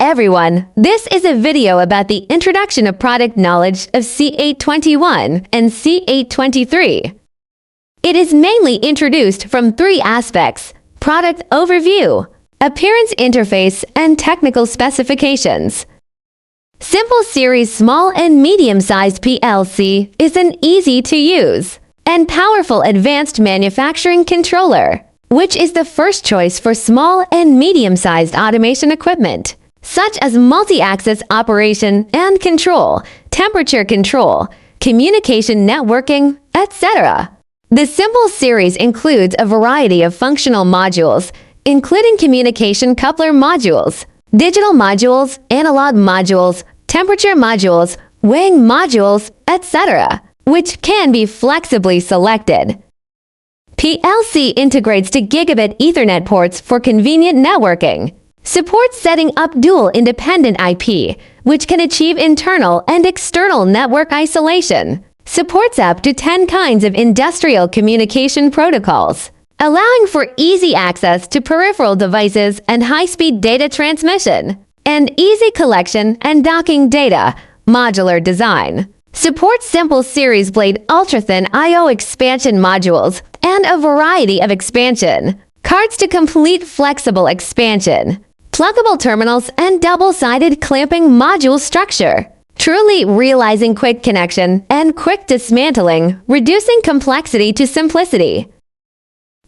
everyone, this is a video about the introduction of product knowledge of C821 and C823. It is mainly introduced from three aspects: product overview, appearance interface, and technical specifications. Simple Series Small and Medium-Sized PLC is an easy-to-use and powerful advanced manufacturing controller, which is the first choice for small and medium-sized automation equipment, such as multi-axis operation and control, temperature control, communication networking, etc. The Simple Series includes a variety of functional modules, including communication coupler modules, digital modules, analog modules, temperature modules, weighing modules, etc., which can be flexibly selected. PLC integrates to gigabit Ethernet ports for convenient networking, supports setting up dual independent IP, which can achieve internal and external network isolation, supports up to 10 kinds of industrial communication protocols, allowing for easy access to peripheral devices and high-speed data transmission, and easy collection and docking data, modular design. Supports Simple Series Blade ultra-thin I/O expansion modules and a variety of expansion cards to complete flexible expansion, pluggable terminals, and double-sided clamping module structure, truly realizing quick connection and quick dismantling, reducing complexity to simplicity.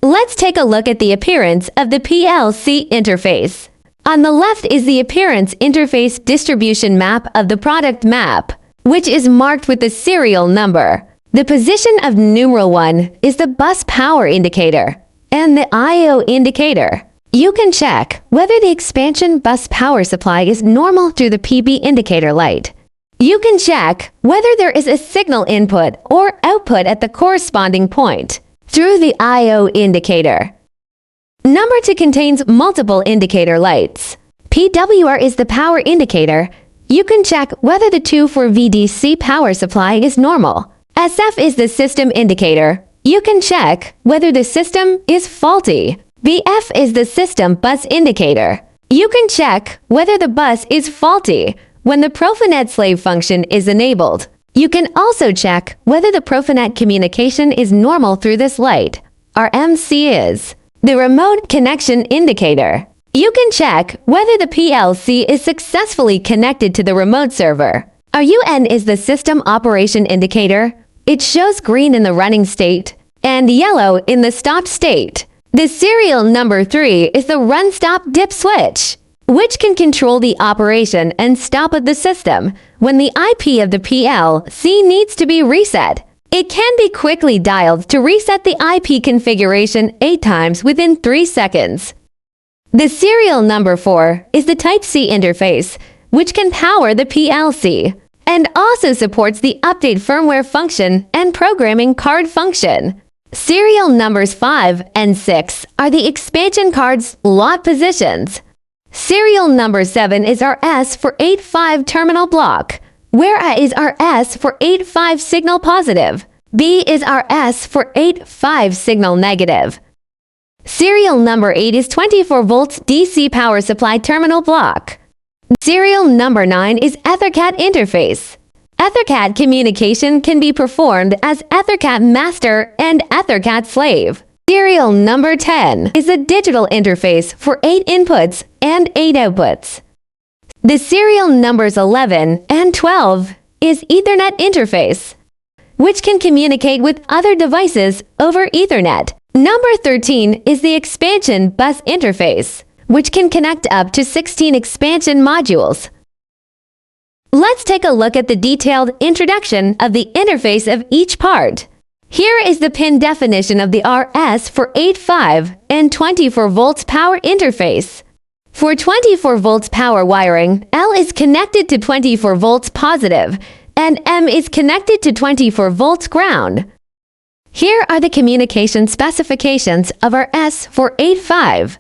Let's take a look at the appearance of the PLC interface. On the left is the appearance interface distribution map of the product map, which is marked with the serial number. The position of numeral 1 is the bus power indicator and the I/O indicator. You can check whether the expansion bus power supply is normal through the PB indicator light. You can check whether there is a signal input or output at the corresponding point through the I/O indicator. Number 2 contains multiple indicator lights. PWR is the power indicator. You can check whether the 2 for VDC power supply is normal. SF is the system indicator. You can check whether the system is faulty. BF is the system bus indicator. You can check whether the bus is faulty when the Profinet slave function is enabled. You can also check whether the Profinet communication is normal through this light. RMC is the remote connection indicator. You can check whether the PLC is successfully connected to the remote server. RUN is the system operation indicator. It shows green in the running state and yellow in the stopped state. The serial number 3 is the run-stop dip switch, which can control the operation and stop of the system when the IP of the PLC needs to be reset. It can be quickly dialed to reset the IP configuration 8 times within 3 seconds. The serial number 4 is the Type-C interface, which can power the PLC, and also supports the update firmware function and programming card function. Serial numbers 5 and 6 are the expansion card's lot positions. Serial number 7 is our S for 8-5 terminal block, where A is our S for 8-5 signal positive. B is our S for 8-5 signal negative. Serial number 8 is 24 volts DC power supply terminal block. Serial number 9 is EtherCAT interface. EtherCAT communication can be performed as EtherCAT master and EtherCAT slave. Serial number 10 is a digital interface for 8 inputs and 8 outputs. The serial numbers 11 and 12 is Ethernet interface, which can communicate with other devices over Ethernet. Number 13 is the expansion bus interface, which can connect up to 16 expansion modules. Let's take a look at the detailed introduction of the interface of each part. Here is the pin definition of the RS for 8-5 and 24 volts power interface. For 24 volts power wiring, L is connected to 24 volts positive, and M is connected to 24 volts ground. Here are the communication specifications of our S for 8-5.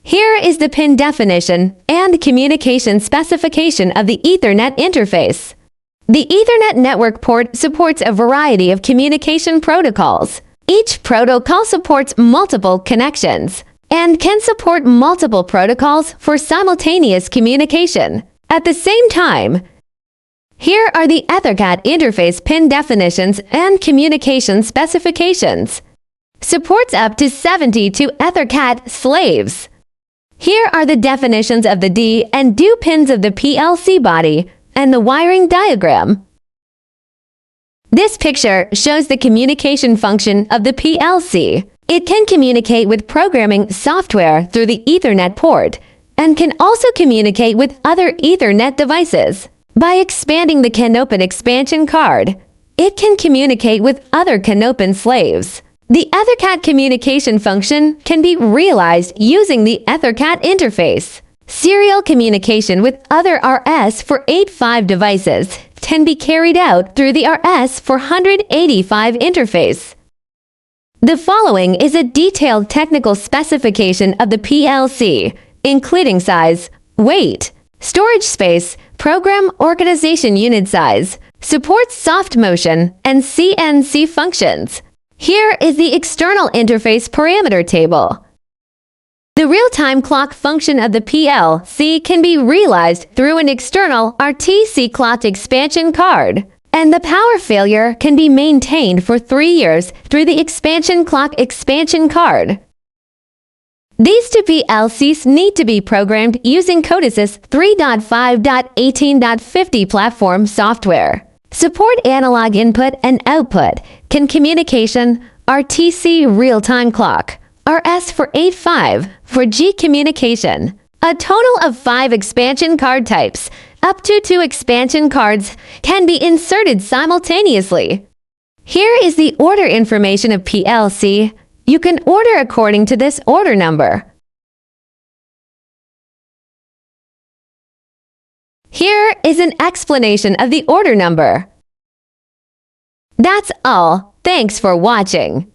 Here is the pin definition and communication specification of the Ethernet interface. The Ethernet network port supports a variety of communication protocols. Each protocol supports multiple connections. and can support multiple protocols for simultaneous communication. At the same time, here are the EtherCAT interface pin definitions and communication specifications. Supports up to 72 EtherCAT slaves. Here are the definitions of the D and Do pins of the PLC body and the wiring diagram. This picture shows the communication function of the PLC. It can communicate with programming software through the Ethernet port and can also communicate with other Ethernet devices. By expanding the Canopin expansion card, it can communicate with other Canopin slaves. The EtherCAT communication function can be realized using the EtherCAT interface. Serial communication with other RS-485 devices can be carried out through the RS-485 interface. The following is a detailed technical specification of the PLC, including size, weight, storage space, program organization unit size, supports soft motion, and CNC functions. Here is the external interface parameter table. The real-time clock function of the PLC can be realized through an external RTC clock expansion card, and the power failure can be maintained for 3 years through the expansion clock expansion card. These two PLCs need to be programmed using Codesys 3.5.18.50 platform software. Support analog input and output, communication, RTC real-time clock, RS-485 for G communication. A total of 5 expansion card types, up to 2 expansion cards, can be inserted simultaneously. Here is the order information of PLC. You can order according to this order number. Here is an explanation of the order number. That's all. Thanks for watching.